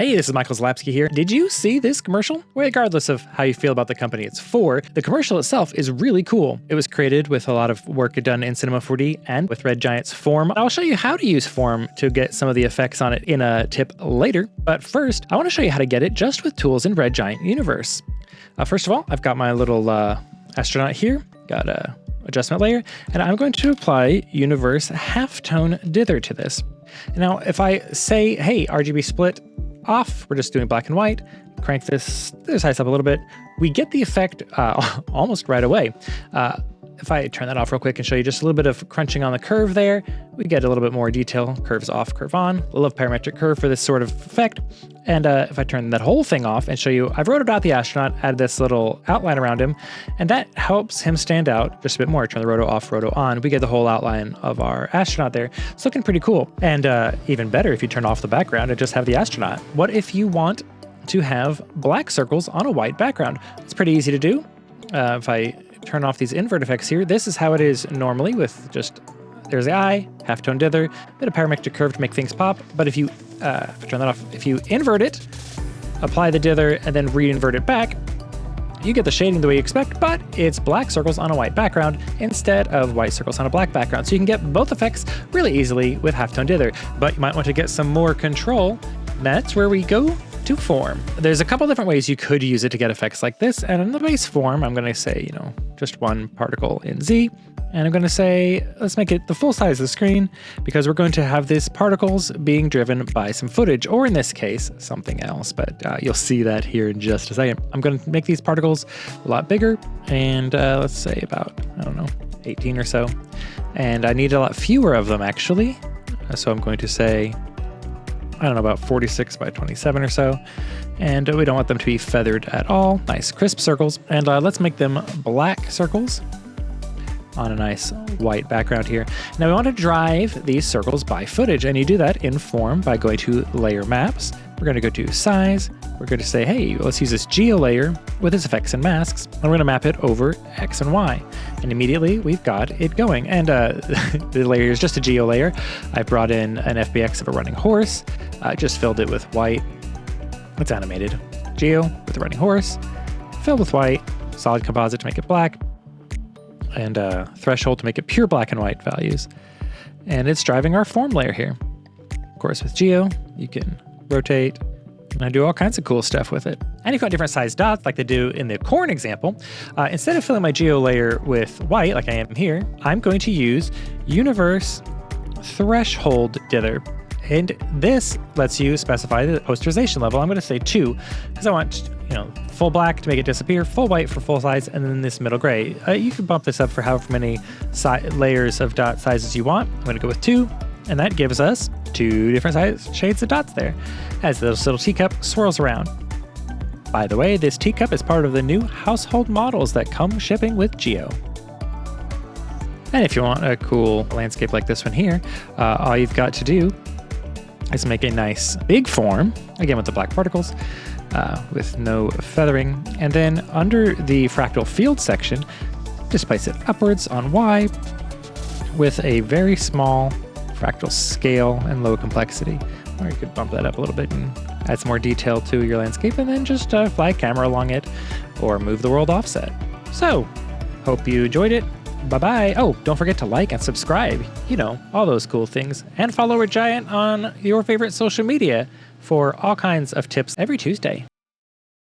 Hey, this is Michael Zlapski here. Did you see this commercial? Regardless of how you feel about the company it's for, the commercial itself is really cool. It was created with a lot of work done in Cinema 4D and with Red Giant's Form. I'll show you how to use Form to get some of the effects on it in a tip later. But first, I want to show you how to get it just with tools in Red Giant Universe. First of all, I've got my little astronaut here. Got a adjustment layer, and I'm going to apply Universe Halftone Dither to this. Now, if I say, hey, RGB split off, we're just doing black and white, crank this size up a little bit, we get the effect almost right away. If I turn that off real quick and show you just a little bit of crunching on the curve there, we get a little bit more detail, curves off, curve on. I love Parametric Curve for this sort of effect. And if I turn that whole thing off and show you, I've rotoed out the astronaut, added this little outline around him, and that helps him stand out just a bit more. Turn the roto off, roto on. We get the whole outline of our astronaut there. It's looking pretty cool. And even better if you turn off the background and just have the astronaut. What if you want to have black circles on a white background? It's pretty easy to do. If I turn off these invert effects here, this is how it is normally with just, there's the eye, halftone dither, a bit of parametric curve to make things pop. But if you turn that off, if you invert it, apply the dither, and then re-invert it back, you get the shading the way you expect, but it's black circles on a white background instead of white circles on a black background. So you can get both effects really easily with halftone dither, but you might want to get some more control. That's where we go to Form. There's a couple different ways you could use it to get effects like this, and in the base form, I'm going to say, just one particle in Z, and I'm going to say, let's make it the full size of the screen, because we're going to have these particles being driven by some footage, or in this case, something else, but you'll see that here in just a second. I'm going to make these particles a lot bigger, and let's say about, 18 or so, and I need a lot fewer of them, actually, so I'm going to say, about 46 by 27 or so. And we don't want them to be feathered at all. Nice crisp circles. And let's make them black circles on a nice white background here. Now we want to drive these circles by footage, and you do that in Form by going to Layer Maps. We're going to go to Size. We're going to say, hey, let's use this geo layer with its effects and masks, and we're going to map it over X and Y. And immediately we've got it going. And the layer is just a geo layer. I brought in an FBX of a running horse, just filled it with white. It's animated. Geo with a running horse, filled with white, solid composite to make it black, and threshold to make it pure black and white values. And it's driving our Form layer here. Of course, with geo, you can rotate, and I do all kinds of cool stuff with it. And you've got different size dots like they do in the corn example. Instead of filling my geo layer with white like I am here, I'm going to use Universe Threshold Dither. And this lets you specify the posterization level. I'm going to say 2, because I want, full black to make it disappear, full white for full size, and then this middle gray. You can bump this up for however many layers of dot sizes you want. I'm going to go with 2, and that gives us 2 different shades of dots there as this little teacup swirls around. By the way, this teacup is part of the new household models that come shipping with Geo. And if you want a cool landscape like this one here, all you've got to do is make a nice big form, again with the black particles, with no feathering. And then under the fractal field section, just place it upwards on Y with a very small fractal scale and low complexity. Or you could bump that up a little bit and add some more detail to your landscape, and then just fly camera along it or move the world offset. So, hope you enjoyed it. Bye-bye. Oh, don't forget to like and subscribe. All those cool things. And follow Red Giant on your favorite social media for all kinds of tips every Tuesday.